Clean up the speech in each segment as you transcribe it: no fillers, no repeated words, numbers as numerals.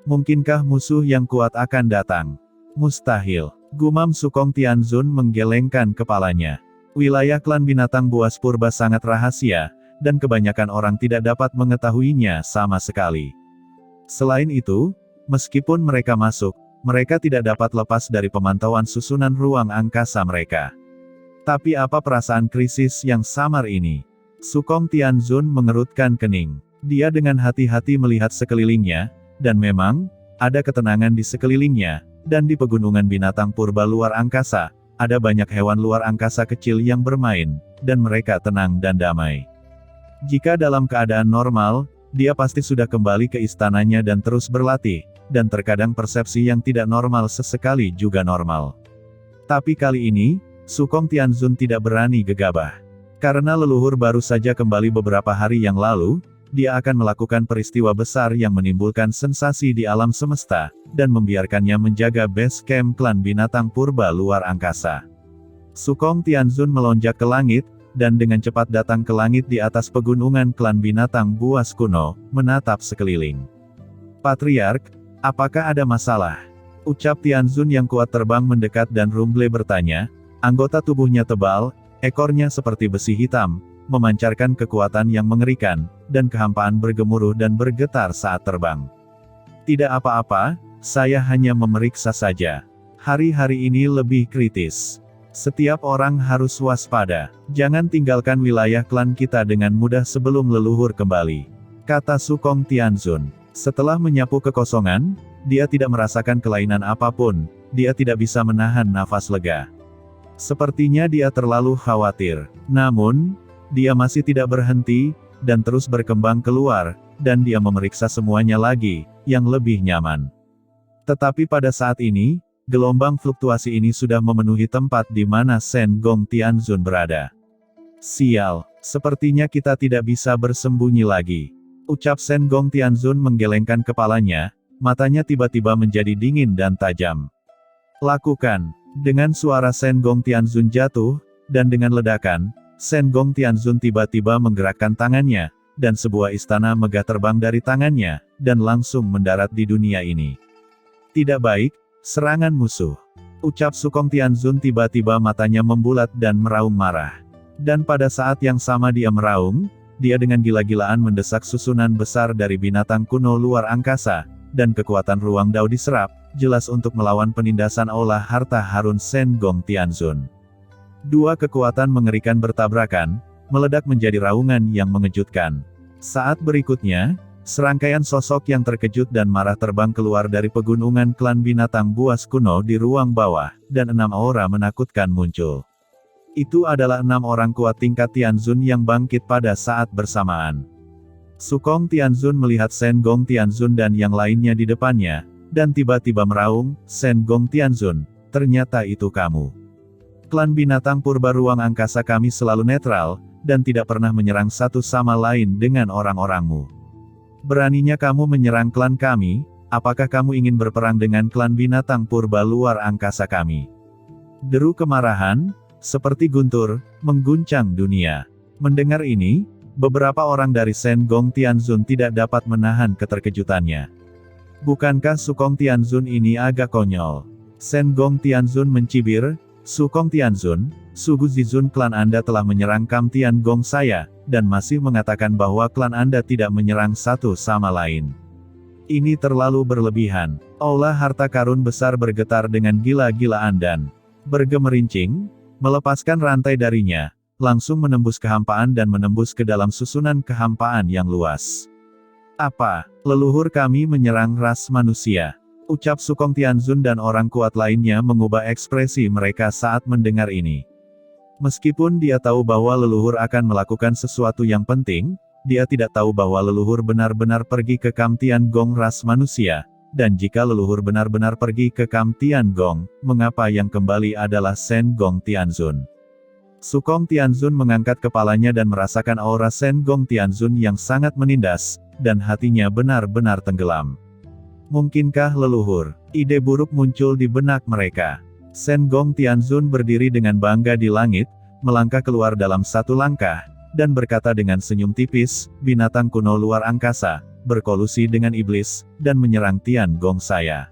Mungkinkah musuh yang kuat akan datang? Mustahil. Gumam Sukong Tianzun menggelengkan kepalanya. Wilayah klan binatang buas purba sangat rahasia, dan kebanyakan orang tidak dapat mengetahuinya sama sekali. Selain itu, meskipun mereka masuk, mereka tidak dapat lepas dari pemantauan susunan ruang angkasa mereka. Tapi apa perasaan krisis yang samar ini? Sukong Tianzun mengerutkan kening. Dia dengan hati-hati melihat sekelilingnya, dan memang, ada ketenangan di sekelilingnya, dan di pegunungan binatang purba luar angkasa, ada banyak hewan luar angkasa kecil yang bermain, dan mereka tenang dan damai. Jika dalam keadaan normal, dia pasti sudah kembali ke istananya dan terus berlatih, dan terkadang persepsi yang tidak normal sesekali juga normal. Tapi kali ini, Sukong Tianzun tidak berani gegabah. Karena leluhur baru saja kembali beberapa hari yang lalu, dia akan melakukan peristiwa besar yang menimbulkan sensasi di alam semesta, dan membiarkannya menjaga base camp klan binatang purba luar angkasa. Sukong Tianzun melonjak ke langit, dan dengan cepat datang ke langit di atas pegunungan klan binatang buas kuno, menatap sekeliling. Patriark, apakah ada masalah? Ucap Tianzun yang kuat terbang mendekat dan Rumble bertanya. Anggota tubuhnya tebal, ekornya seperti besi hitam, memancarkan kekuatan yang mengerikan, dan kehampaan bergemuruh dan bergetar saat terbang. Tidak apa-apa, saya hanya memeriksa saja. Hari-hari ini lebih kritis. Setiap orang harus waspada. Jangan tinggalkan wilayah klan kita dengan mudah sebelum leluhur kembali. Kata Sukong Tianzun. Setelah menyapu kekosongan, dia tidak merasakan kelainan apapun, dia tidak bisa menahan nafas lega. Sepertinya dia terlalu khawatir. Namun, dia masih tidak berhenti, dan terus berkembang keluar, dan dia memeriksa semuanya lagi, yang lebih nyaman. Tetapi pada saat ini, gelombang fluktuasi ini sudah memenuhi tempat di mana Shen Gong Tianzun berada. Sial, sepertinya kita tidak bisa bersembunyi lagi. Ucap Shen Gong Tianzun menggelengkan kepalanya, matanya tiba-tiba menjadi dingin dan tajam. Lakukan. Dengan suara Shen Gong Tianzun jatuh, dan dengan ledakan, Shen Gong Tianzun tiba-tiba menggerakkan tangannya, dan sebuah istana megah terbang dari tangannya, dan langsung mendarat di dunia ini. Tidak baik, serangan musuh. Ucap Sukong Tianzun tiba-tiba matanya membulat dan meraung marah. Dan pada saat yang sama dia meraung, dia dengan gila-gilaan mendesak susunan besar dari binatang kuno luar angkasa, dan kekuatan ruang dao diserap, jelas untuk melawan penindasan aula harta Harun Shen Gong Tianzun. Dua kekuatan mengerikan bertabrakan, meledak menjadi raungan yang mengejutkan. Saat berikutnya, serangkaian sosok yang terkejut dan marah terbang keluar dari pegunungan klan binatang buas kuno di ruang bawah, dan 6 aura menakutkan muncul. Itu adalah 6 orang kuat tingkat Tianzun yang bangkit pada saat bersamaan. Sukong Tianzun melihat Shen Gong Tianzun dan yang lainnya di depannya, dan tiba-tiba meraung, Shen Gong Tianzun, ternyata itu kamu. Klan binatang purba ruang angkasa kami selalu netral, dan tidak pernah menyerang satu sama lain dengan orang-orangmu. Beraninya kamu menyerang klan kami, apakah kamu ingin berperang dengan klan binatang purba luar angkasa kami? Deru kemarahan, seperti guntur, mengguncang dunia. Mendengar ini, beberapa orang dari Shen Gong Tianzun tidak dapat menahan keterkejutannya. Bukankah Sukong Tianzun ini agak konyol? Shen Gong Tianzun mencibir, Sukong Tianzun, Sugu Zizun klan Anda telah menyerang Kam Tian Gong saya, dan masih mengatakan bahwa klan Anda tidak menyerang satu sama lain. Ini terlalu berlebihan. Aula harta karun besar bergetar dengan gila-gilaan dan bergemerincing, melepaskan rantai darinya, langsung menembus kehampaan dan menembus ke dalam susunan kehampaan yang luas. Apa? Leluhur kami menyerang ras manusia. Ucap Sukong Tianzun dan orang kuat lainnya mengubah ekspresi mereka saat mendengar ini. Meskipun dia tahu bahwa leluhur akan melakukan sesuatu yang penting, dia tidak tahu bahwa leluhur benar-benar pergi ke Kam Tian Gong ras manusia, dan jika leluhur benar-benar pergi ke Kam Tian Gong, mengapa yang kembali adalah Shen Gong Tianzun? Sukong Tianzun mengangkat kepalanya dan merasakan aura Shen Gong Tianzun yang sangat menindas, dan hatinya benar-benar tenggelam. Mungkinkah leluhur? Ide buruk muncul di benak mereka. Shen Gong Tianzun berdiri dengan bangga di langit, melangkah keluar dalam satu langkah, dan berkata dengan senyum tipis, binatang kuno luar angkasa, berkolusi dengan iblis, dan menyerang Tian Gong saya.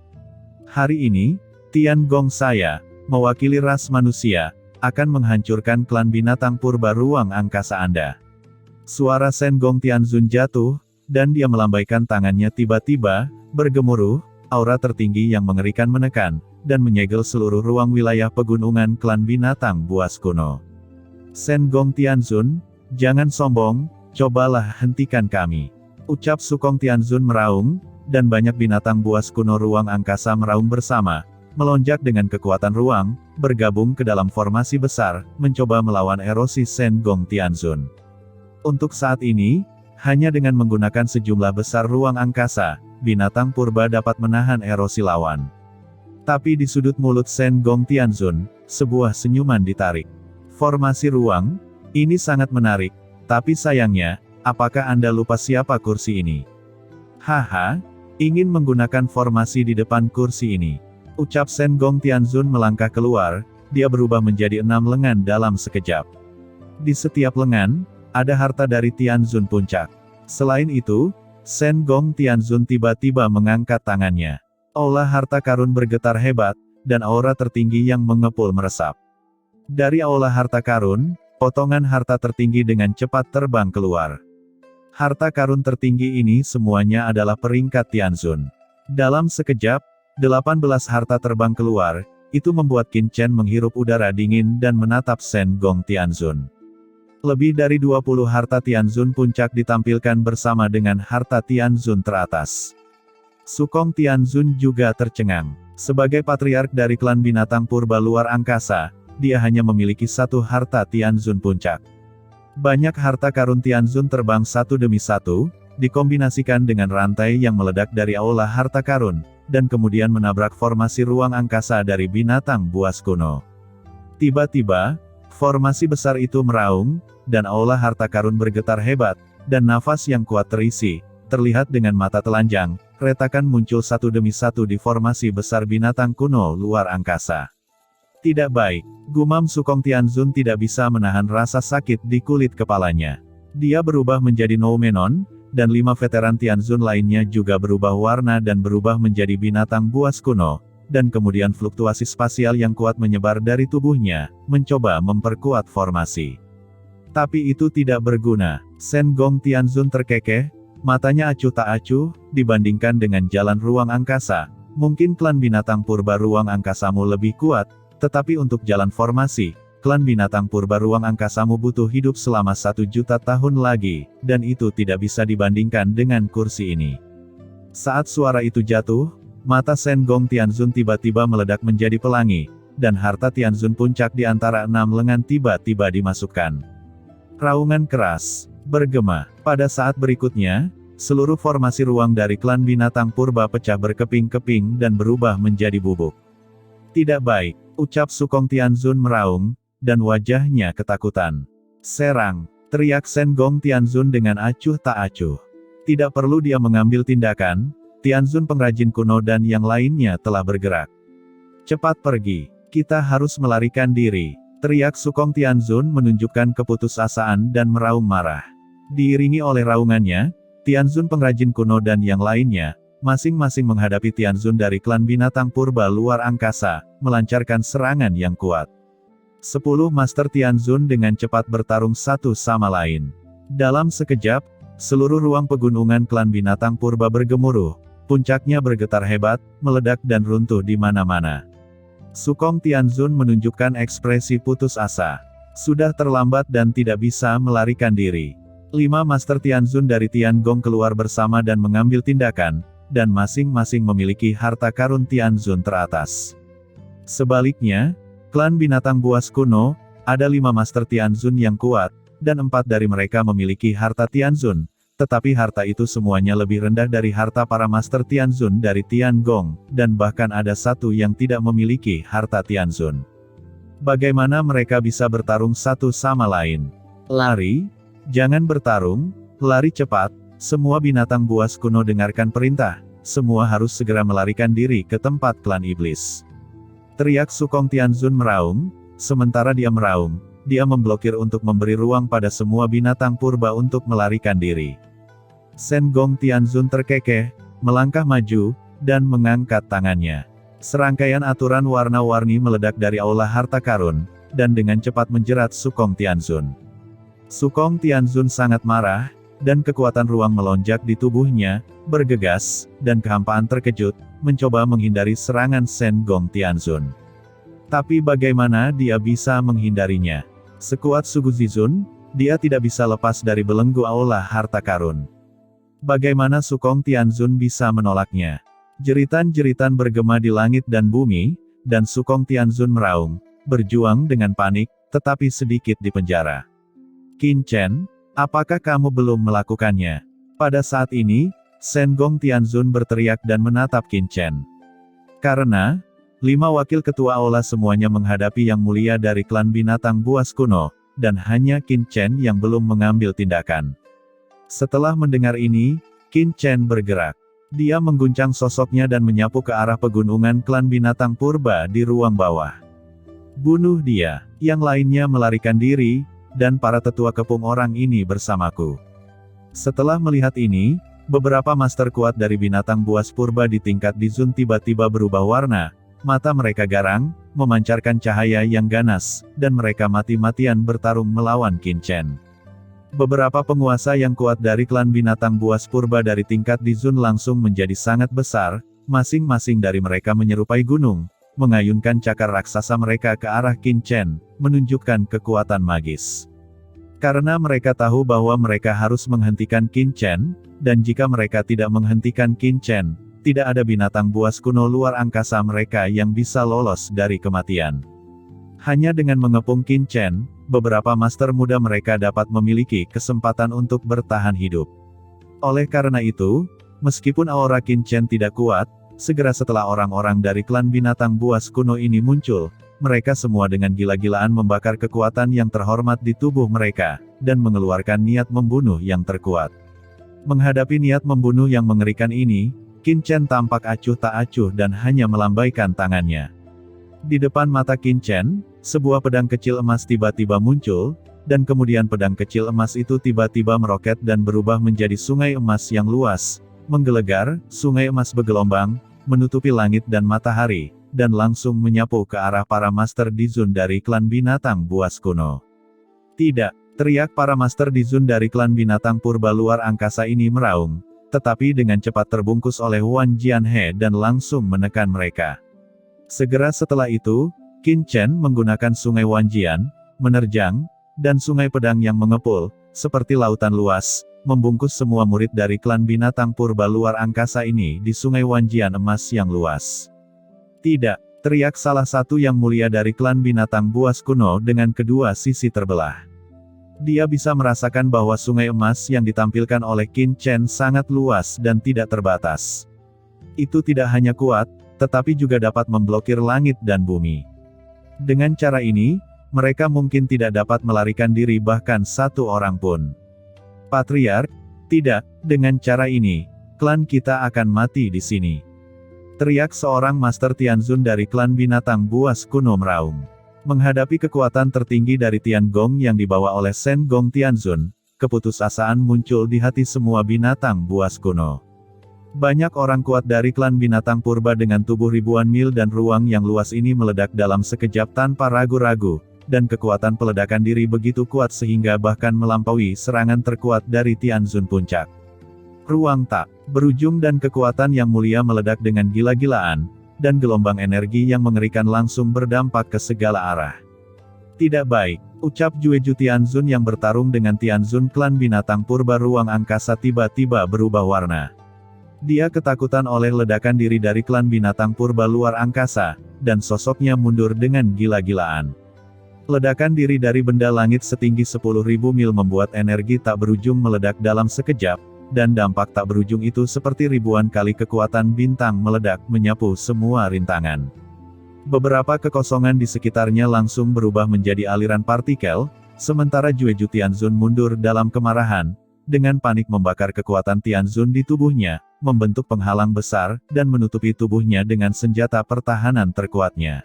Hari ini, Tian Gong saya, mewakili ras manusia, akan menghancurkan klan binatang purba ruang angkasa Anda. Suara Shen Gong Tianzun jatuh, dan dia melambaikan tangannya tiba-tiba, bergemuruh, aura tertinggi yang mengerikan menekan, dan menyegel seluruh ruang wilayah pegunungan klan binatang buas kuno. Shen Gong Tianzun, jangan sombong, cobalah hentikan kami. Ucap Sukong Tianzun meraung, dan banyak binatang buas kuno ruang angkasa meraung bersama, melonjak dengan kekuatan ruang, bergabung ke dalam formasi besar, mencoba melawan erosi Shen Gong Tianzun. Untuk saat ini, hanya dengan menggunakan sejumlah besar ruang angkasa, binatang purba dapat menahan erosi lawan. Tapi di sudut mulut Shen Gong Tianzun, sebuah senyuman ditarik. Formasi ruang, ini sangat menarik, tapi sayangnya, apakah Anda lupa siapa kursi ini? Haha, ingin menggunakan formasi di depan kursi ini. Ucap Shen Gong Tianzun melangkah keluar, dia berubah menjadi 6 lengan dalam sekejap. Di setiap lengan, ada harta dari Tianzun puncak. Selain itu, Shen Gong Tianzun tiba-tiba mengangkat tangannya. Aura harta karun bergetar hebat, dan aura tertinggi yang mengepul meresap. Dari aura harta karun, potongan harta tertinggi dengan cepat terbang keluar. Harta karun tertinggi ini semuanya adalah peringkat Tianzun. Dalam sekejap, 18 harta terbang keluar, itu membuat Qin Chen menghirup udara dingin dan menatap Shen Gong Tianzun. Lebih dari 20 harta Tianzun puncak ditampilkan bersama dengan harta Tianzun teratas. Sukong Tianzun juga tercengang. Sebagai patriark dari klan binatang purba luar angkasa, dia hanya memiliki satu harta Tianzun puncak. Banyak harta karun Tianzun terbang satu demi satu, dikombinasikan dengan rantai yang meledak dari aula harta karun, dan kemudian menabrak formasi ruang angkasa dari binatang buas kuno. Tiba-tiba, formasi besar itu meraung, dan aula harta karun bergetar hebat, dan nafas yang kuat terisi, terlihat dengan mata telanjang, retakan muncul satu demi satu di formasi besar binatang kuno luar angkasa. Tidak baik, gumam Sukong Tianzun tidak bisa menahan rasa sakit di kulit kepalanya. Dia berubah menjadi Noumenon, dan 5 veteran Tianzun lainnya juga berubah warna dan berubah menjadi binatang buas kuno, dan kemudian fluktuasi spasial yang kuat menyebar dari tubuhnya, mencoba memperkuat formasi. Tapi itu tidak berguna. Shen Gong Tianzun terkekeh, matanya acuh tak acuh, dibandingkan dengan jalan ruang angkasa. Mungkin klan binatang purba ruang angkasamu lebih kuat, tetapi untuk jalan formasi, klan binatang purba ruang angkasamu butuh hidup selama 1 juta tahun lagi, dan itu tidak bisa dibandingkan dengan kursi ini. Saat suara itu jatuh, mata Shen Gong Tianzun tiba-tiba meledak menjadi pelangi, dan harta Tianzun puncak di antara 6 lengan tiba-tiba dimasukkan. Raungan keras bergema. Pada saat berikutnya, seluruh formasi ruang dari klan binatang purba pecah berkeping-keping dan berubah menjadi bubuk. Tidak baik, ucap Sukong Tianzun meraung, dan wajahnya ketakutan. Serang, teriak Shen Gong Tianzun dengan acuh tak acuh. Tidak perlu dia mengambil tindakan, Tianzun pengrajin kuno dan yang lainnya telah bergerak. Cepat pergi, kita harus melarikan diri, teriak Sukong Tianzun menunjukkan keputusasaan dan meraung marah. Diiringi oleh raungannya, Tianzun pengrajin kuno dan yang lainnya, masing-masing menghadapi Tianzun dari klan binatang purba luar angkasa, melancarkan serangan yang kuat. 10 Master Tianzun dengan cepat bertarung satu sama lain. Dalam sekejap, seluruh ruang pegunungan klan binatang purba bergemuruh, puncaknya bergetar hebat, meledak dan runtuh di mana-mana. Sukong Tianzun menunjukkan ekspresi putus asa. Sudah terlambat dan tidak bisa melarikan diri. 5 Master Tianzun dari Tiangong keluar bersama dan mengambil tindakan, dan masing-masing memiliki harta karun Tianzun teratas. Sebaliknya, klan binatang buas kuno, ada 5 Master Tianzun yang kuat, dan 4 dari mereka memiliki harta Tianzun, tetapi harta itu semuanya lebih rendah dari harta para Master Tianzun dari Tiangong, dan bahkan ada 1 yang tidak memiliki harta Tianzun. Bagaimana mereka bisa bertarung satu sama lain? Lari? Jangan bertarung, lari cepat. Semua binatang buas kuno dengarkan perintah, semua harus segera melarikan diri ke tempat klan iblis. Teriak Sukong Tianzun meraung, sementara dia meraung, dia memblokir untuk memberi ruang pada semua binatang purba untuk melarikan diri. Shen Gong Tianzun terkekeh, melangkah maju, dan mengangkat tangannya. Serangkaian aturan warna-warni meledak dari aula harta karun, dan dengan cepat menjerat Sukong Tianzun. Sukong Tianzun sangat marah, dan kekuatan ruang melonjak di tubuhnya, bergegas, dan kehampaan terkejut, mencoba menghindari serangan Shen Gong Tianzun. Tapi bagaimana dia bisa menghindarinya? Sekuat Sugu Zizun, dia tidak bisa lepas dari belenggu aula harta karun. Bagaimana Sukong Tianzun bisa menolaknya? Jeritan-jeritan bergema di langit dan bumi, dan Sukong Tianzun meraung, berjuang dengan panik, tetapi sedikit di penjara. Qin Chen, apakah kamu belum melakukannya? Pada saat ini, Shen Gong Tianzun berteriak dan menatap Qin Chen. Karena 5 wakil ketua aula semuanya menghadapi yang mulia dari klan binatang buas kuno, dan hanya Qin Chen yang belum mengambil tindakan. Setelah mendengar ini, Qin Chen bergerak. Dia mengguncang sosoknya dan menyapu ke arah pegunungan klan binatang purba di ruang bawah. Bunuh dia, yang lainnya melarikan diri, dan para tetua kepung orang ini bersamaku. Setelah melihat ini, beberapa master kuat dari binatang buas purba di tingkat Dizun tiba-tiba berubah warna, mata mereka garang, memancarkan cahaya yang ganas, dan mereka mati-matian bertarung melawan Qin Chen. Beberapa penguasa yang kuat dari klan binatang buas purba dari tingkat Dizun langsung menjadi sangat besar, masing-masing dari mereka menyerupai gunung, mengayunkan cakar raksasa mereka ke arah Qin Chen, menunjukkan kekuatan magis. Karena mereka tahu bahwa mereka harus menghentikan Qin Chen, dan jika mereka tidak menghentikan Qin Chen, tidak ada binatang buas kuno luar angkasa mereka yang bisa lolos dari kematian. Hanya dengan mengepung Qin Chen, beberapa master muda mereka dapat memiliki kesempatan untuk bertahan hidup. Oleh karena itu, meskipun aura Qin Chen tidak kuat, segera setelah orang-orang dari klan binatang buas kuno ini muncul, mereka semua dengan gila-gilaan membakar kekuatan yang terhormat di tubuh mereka, dan mengeluarkan niat membunuh yang terkuat. Menghadapi niat membunuh yang mengerikan ini, Qin Chen tampak acuh tak acuh dan hanya melambaikan tangannya. Di depan mata Qin Chen, sebuah pedang kecil emas tiba-tiba muncul, dan kemudian pedang kecil emas itu tiba-tiba meroket dan berubah menjadi sungai emas yang luas, menggelegar, sungai emas bergelombang, menutupi langit dan matahari, dan langsung menyapu ke arah para master Dizun dari klan binatang buas kuno. Tidak, teriak para master Dizun dari klan binatang purba luar angkasa ini meraung, tetapi dengan cepat terbungkus oleh Wan Jianhe dan langsung menekan mereka. Segera setelah itu, Qin Chen menggunakan sungai Wanjian, menerjang, dan sungai pedang yang mengepul, seperti lautan luas, membungkus semua murid dari klan binatang purba luar angkasa ini di sungai Wanjian emas yang luas. Tidak, teriak salah satu yang mulia dari klan binatang buas kuno dengan kedua sisi terbelah. Dia bisa merasakan bahwa sungai emas yang ditampilkan oleh Qin Chen sangat luas dan tidak terbatas. Itu tidak hanya kuat, tetapi juga dapat memblokir langit dan bumi. Dengan cara ini, mereka mungkin tidak dapat melarikan diri bahkan satu orang pun. Patriark, tidak, dengan cara ini, klan kita akan mati di sini. Teriak seorang Master Tianzun dari klan binatang buas kuno meraung. Menghadapi kekuatan tertinggi dari Tiangong yang dibawa oleh Shen Gong Tianzun, keputusasaan muncul di hati semua binatang buas kuno. Banyak orang kuat dari klan binatang purba dengan tubuh ribuan mil dan ruang yang luas ini meledak dalam sekejap tanpa ragu-ragu, dan kekuatan peledakan diri begitu kuat sehingga bahkan melampaui serangan terkuat dari Tianzun Puncak. Ruang tak berujung dan kekuatan yang mulia meledak dengan gila-gilaan, dan gelombang energi yang mengerikan langsung berdampak ke segala arah. Tidak baik, ucap Jueju Tianzun yang bertarung dengan Tianzun klan binatang purba ruang angkasa tiba-tiba berubah warna. Dia ketakutan oleh ledakan diri dari klan binatang purba luar angkasa, dan sosoknya mundur dengan gila-gilaan. Ledakan diri dari benda langit setinggi 10.000 mil membuat energi tak berujung meledak dalam sekejap, dan dampak tak berujung itu seperti ribuan kali kekuatan bintang meledak menyapu semua rintangan. Beberapa kekosongan di sekitarnya langsung berubah menjadi aliran partikel, sementara Jueju Tianzun mundur dalam kemarahan, dengan panik membakar kekuatan Tianzun di tubuhnya, membentuk penghalang besar, dan menutupi tubuhnya dengan senjata pertahanan terkuatnya.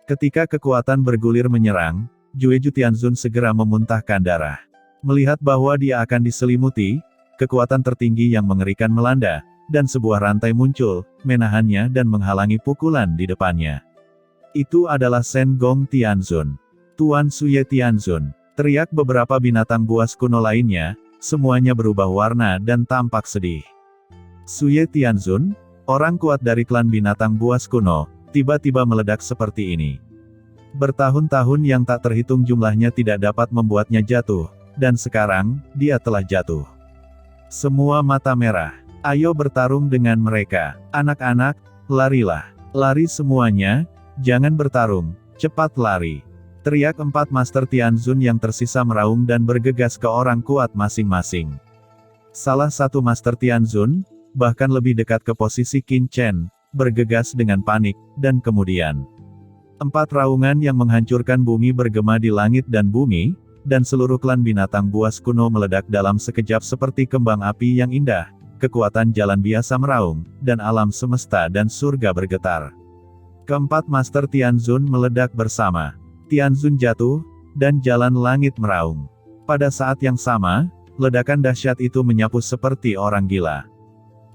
Ketika kekuatan bergulir menyerang, Jueju Tianzun segera memuntahkan darah. Melihat bahwa dia akan diselimuti, kekuatan tertinggi yang mengerikan melanda, dan sebuah rantai muncul, menahannya dan menghalangi pukulan di depannya. Itu adalah Shen Gong Tianzun. Tuan Suye Tianzun, teriak beberapa binatang buas kuno lainnya, semuanya berubah warna dan tampak sedih. Suye Tianzun, orang kuat dari klan binatang buas kuno, tiba-tiba meledak seperti ini. Bertahun-tahun yang tak terhitung jumlahnya tidak dapat membuatnya jatuh, dan sekarang, dia telah jatuh. Semua mata merah. Ayo bertarung dengan mereka. Anak-anak, larilah. Lari semuanya, jangan bertarung, cepat lari. Teriak 4 Master Tianzun yang tersisa meraung dan bergegas ke orang kuat masing-masing. Salah satu Master Tianzun, bahkan lebih dekat ke posisi Qin Chen, bergegas dengan panik, dan kemudian 4 raungan yang menghancurkan bumi bergema di langit dan bumi, dan seluruh klan binatang buas kuno meledak dalam sekejap seperti kembang api yang indah, kekuatan jalan biasa meraung, dan alam semesta dan surga bergetar. Keempat Master Tianzun meledak bersama. Tianzun jatuh, dan jalan langit meraung. Pada saat yang sama, ledakan dahsyat itu menyapu seperti orang gila.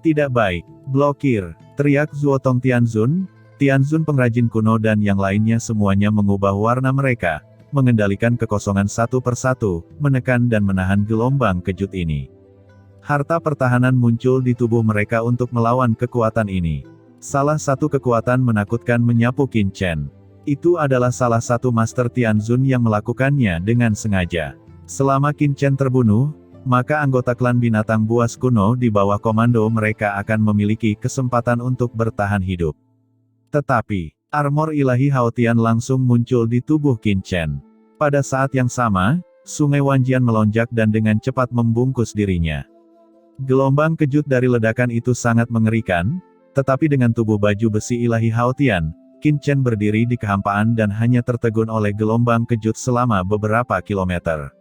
Tidak baik, blokir, teriak Zuotong Tianzun. Tianzun pengrajin kuno dan yang lainnya semuanya mengubah warna mereka, mengendalikan kekosongan satu persatu, menekan dan menahan gelombang kejut ini. Harta pertahanan muncul di tubuh mereka untuk melawan kekuatan ini. Salah satu kekuatan menakutkan menyapu Qin Chen. Itu adalah salah satu Master Tianzun yang melakukannya dengan sengaja. Selama Qin Chen terbunuh, maka anggota klan binatang buas kuno di bawah komando mereka akan memiliki kesempatan untuk bertahan hidup. Tetapi, armor ilahi Haotian langsung muncul di tubuh Qin Chen. Pada saat yang sama, Sungai Wanjian melonjak dan dengan cepat membungkus dirinya. Gelombang kejut dari ledakan itu sangat mengerikan, tetapi dengan tubuh baju besi ilahi Haotian, Qin Chen berdiri di kehampaan dan hanya tertegun oleh gelombang kejut selama beberapa kilometer.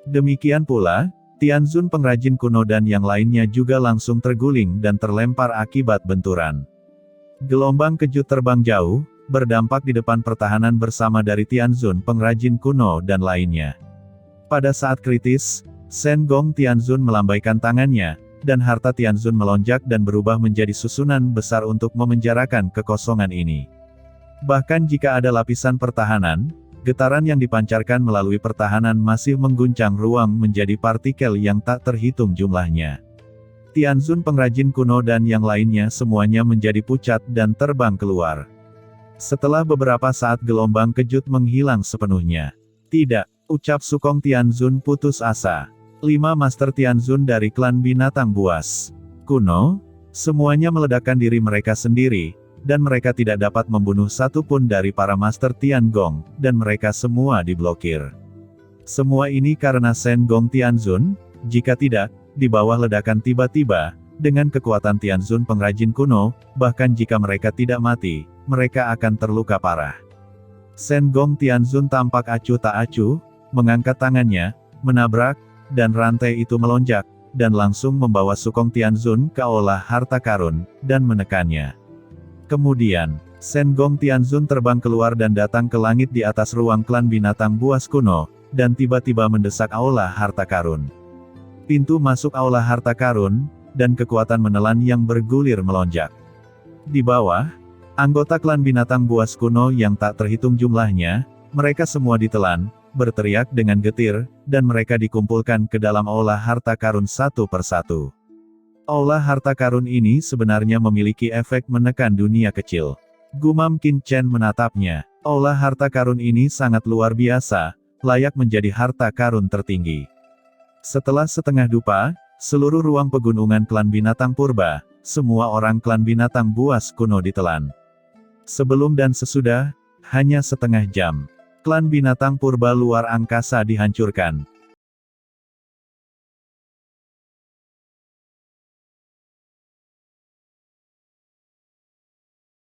Demikian pula, Tianzun pengrajin kuno dan yang lainnya juga langsung terguling dan terlempar akibat benturan. Gelombang kejut terbang jauh, berdampak di depan pertahanan bersama dari Tianzun pengrajin kuno dan lainnya. Pada saat kritis, Shen Gong Tianzun melambaikan tangannya, dan harta Tianzun melonjak dan berubah menjadi susunan besar untuk memenjarakan kekosongan ini. Bahkan jika ada lapisan pertahanan, getaran yang dipancarkan melalui pertahanan masih mengguncang ruang menjadi partikel yang tak terhitung jumlahnya. Tianzun pengrajin kuno dan yang lainnya semuanya menjadi pucat dan terbang keluar. Setelah beberapa saat gelombang kejut menghilang sepenuhnya. Tidak, ucap Sukong Tianzun putus asa. 5 Master Tianzun dari klan binatang buas kuno, semuanya meledakkan diri mereka sendiri, dan mereka tidak dapat membunuh satu pun dari para Master Tiangong, dan mereka semua diblokir. Semua ini karena Shen Gong Tianzun, jika tidak, di bawah ledakan tiba-tiba, dengan kekuatan Tianzun pengrajin kuno, bahkan jika mereka tidak mati, mereka akan terluka parah. Shen Gong Tianzun tampak acuh tak acuh, mengangkat tangannya, menabrak, dan rantai itu melonjak, dan langsung membawa Sukong Tianzun ke aula harta karun, dan menekannya. Kemudian, Shen Gong Tianzun terbang keluar dan datang ke langit di atas ruang klan binatang buas kuno, dan tiba-tiba mendesak aula harta karun. Pintu masuk aula harta karun, dan kekuatan menelan yang bergulir melonjak. Di bawah, anggota klan binatang buas kuno yang tak terhitung jumlahnya, mereka semua ditelan, berteriak dengan getir, dan mereka dikumpulkan ke dalam aula harta karun satu persatu. Aula harta karun ini sebenarnya memiliki efek menekan dunia kecil. Gumam Qin Chen menatapnya. Aula harta karun ini sangat luar biasa, layak menjadi harta karun tertinggi. Setelah setengah dupa, seluruh ruang pegunungan klan binatang purba, semua orang klan binatang buas kuno ditelan. Sebelum dan sesudah, hanya setengah jam, klan binatang purba luar angkasa dihancurkan,